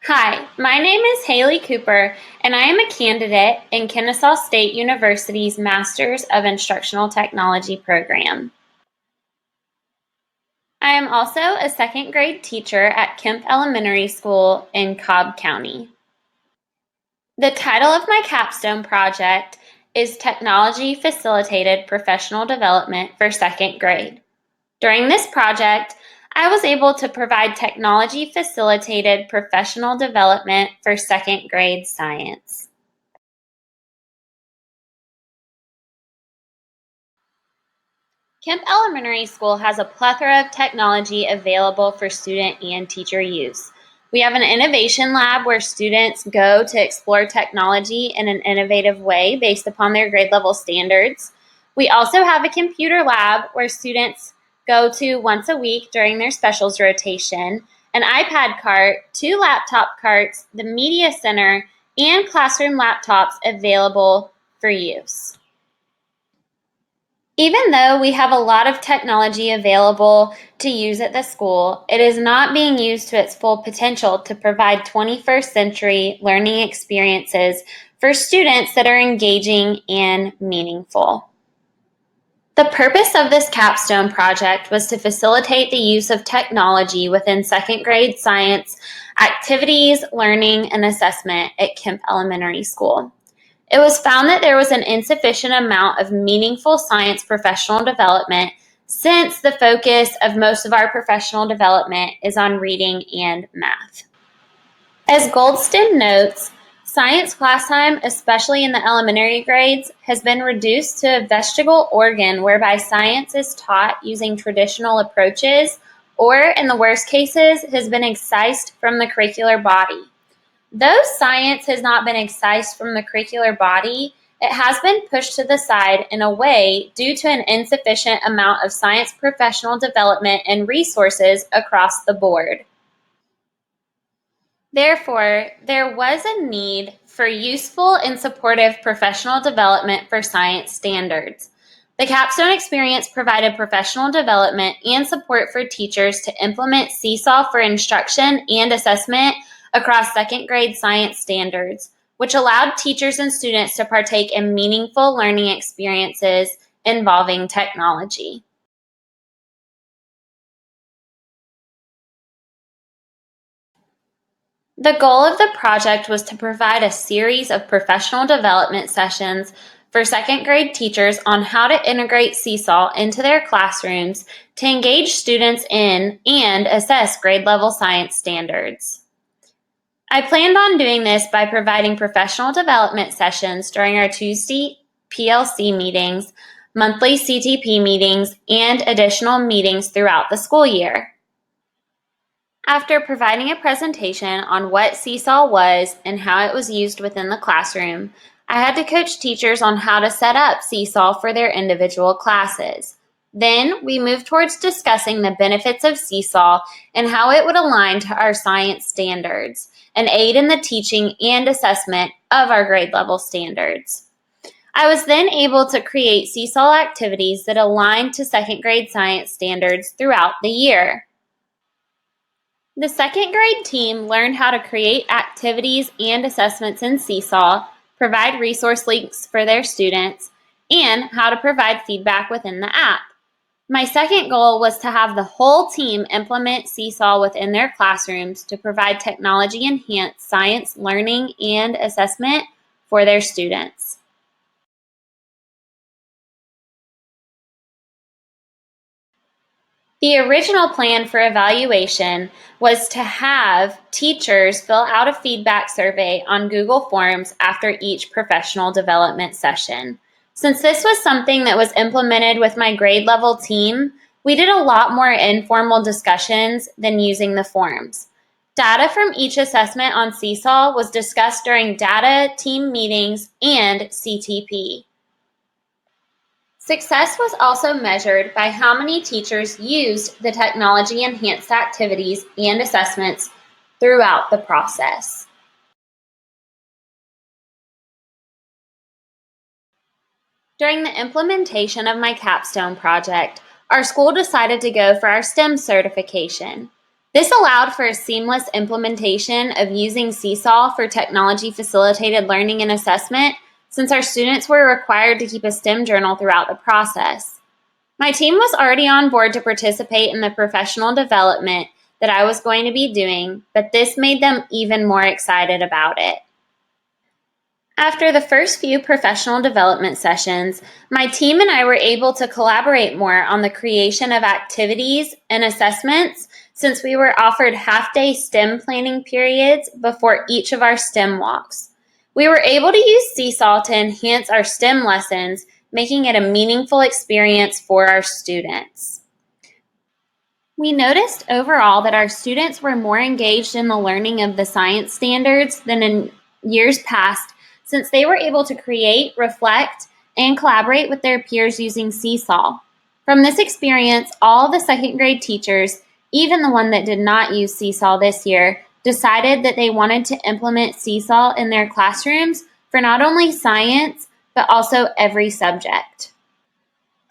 Hi, my name is Haley Cooper, and I am a candidate in Kennesaw State University's Masters of Instructional Technology program. I am also a second grade teacher at Kemp Elementary School in Cobb County. The title of my capstone project is Technology Facilitated Professional Development for Second Grade. During this project, I was able to provide technology facilitated professional development for second grade science. Kemp Elementary School has a plethora of technology available for student and teacher use. We have an innovation lab where students go to explore technology in an innovative way based upon their grade level standards. We also have a computer lab where students go to once a week during their specials rotation, an iPad cart, 2 laptop carts, the media center, and classroom laptops available for use. Even though we have a lot of technology available to use at the school, it is not being used to its full potential to provide 21st century learning experiences for students that are engaging and meaningful. The purpose of this capstone project was to facilitate the use of technology within second grade science activities, learning, and assessment at Kemp Elementary School. It was found that there was an insufficient amount of meaningful science professional development since the focus of most of our professional development is on reading and math. As Goldston notes, science class time, especially in the elementary grades, has been reduced to a vestigial organ whereby science is taught using traditional approaches or, in the worst cases, has been excised from the curricular body. Though science has not been excised from the curricular body, it has been pushed to the side in a way due to an insufficient amount of science professional development and resources across the board. Therefore, there was a need for useful and supportive professional development for science standards. The Capstone experience provided professional development and support for teachers to implement Seesaw for instruction and assessment across second grade science standards, which allowed teachers and students to partake in meaningful learning experiences involving technology. The goal of the project was to provide a series of professional development sessions for second grade teachers on how to integrate Seesaw into their classrooms to engage students in and assess grade level science standards. I planned on doing this by providing professional development sessions during our Tuesday PLC meetings, monthly CTP meetings, and additional meetings throughout the school year. After providing a presentation on what Seesaw was and how it was used within the classroom, I had to coach teachers on how to set up Seesaw for their individual classes. Then we moved towards discussing the benefits of Seesaw and how it would align to our science standards and aid in the teaching and assessment of our grade level standards. I was then able to create Seesaw activities that aligned to second grade science standards throughout the year. The second grade team learned how to create activities and assessments in Seesaw, provide resource links for their students, and how to provide feedback within the app. My second goal was to have the whole team implement Seesaw within their classrooms to provide technology-enhanced science learning and assessment for their students. The original plan for evaluation was to have teachers fill out a feedback survey on Google Forms after each professional development session. Since this was something that was implemented with my grade level team, we did a lot more informal discussions than using the forms. Data from each assessment on Seesaw was discussed during data team meetings and CTP. Success was also measured by how many teachers used the technology-enhanced activities and assessments throughout the process. During the implementation of my capstone project, our school decided to go for our STEM certification. This allowed for a seamless implementation of using Seesaw for technology-facilitated learning and assessment, since our students were required to keep a STEM journal throughout the process. My team was already on board to participate in the professional development that I was going to be doing, but this made them even more excited about it. After the first few professional development sessions, my team and I were able to collaborate more on the creation of activities and assessments, since we were offered half-day STEM planning periods before each of our STEM walks. We were able to use Seesaw to enhance our STEM lessons, making it a meaningful experience for our students. We noticed overall that our students were more engaged in the learning of the science standards than in years past, since they were able to create, reflect, and collaborate with their peers using Seesaw. From this experience, all the second grade teachers, even the one that did not use Seesaw this year, decided that they wanted to implement Seesaw in their classrooms for not only science, but also every subject.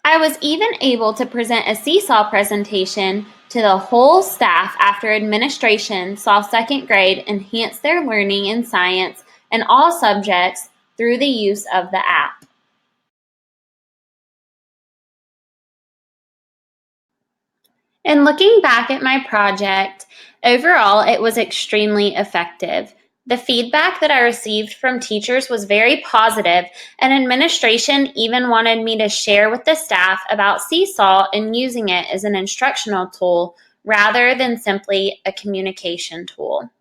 I was even able to present a Seesaw presentation to the whole staff after administration saw second grade enhance their learning in science and all subjects through the use of the app. And looking back at my project, overall it was extremely effective. The feedback that I received from teachers was very positive, and administration even wanted me to share with the staff about Seesaw and using it as an instructional tool rather than simply a communication tool.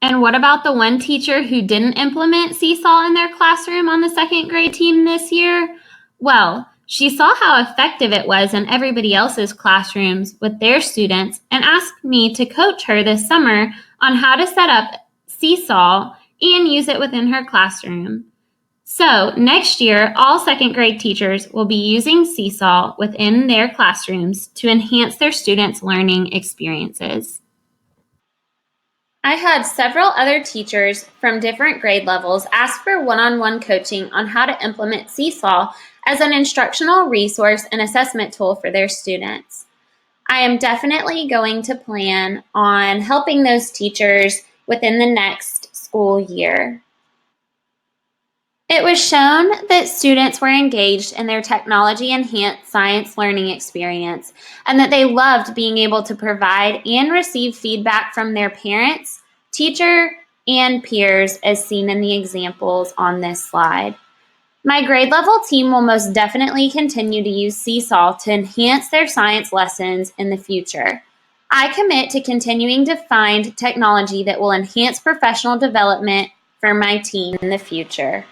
And what about the one teacher who didn't implement Seesaw in their classroom on the second grade team this year? Well, she saw how effective it was in everybody else's classrooms with their students and asked me to coach her this summer on how to set up Seesaw and use it within her classroom. So next year, all second grade teachers will be using Seesaw within their classrooms to enhance their students' learning experiences. I had several other teachers from different grade levels ask for one-on-one coaching on how to implement Seesaw as an instructional resource and assessment tool for their students. I am definitely going to plan on helping those teachers within the next school year. It was shown that students were engaged in their technology-enhanced science learning experience and that they loved being able to provide and receive feedback from their parents, teacher, and peers as seen in the examples on this slide. My grade level team will most definitely continue to use Seesaw to enhance their science lessons in the future. I commit to continuing to find technology that will enhance professional development for my team in the future.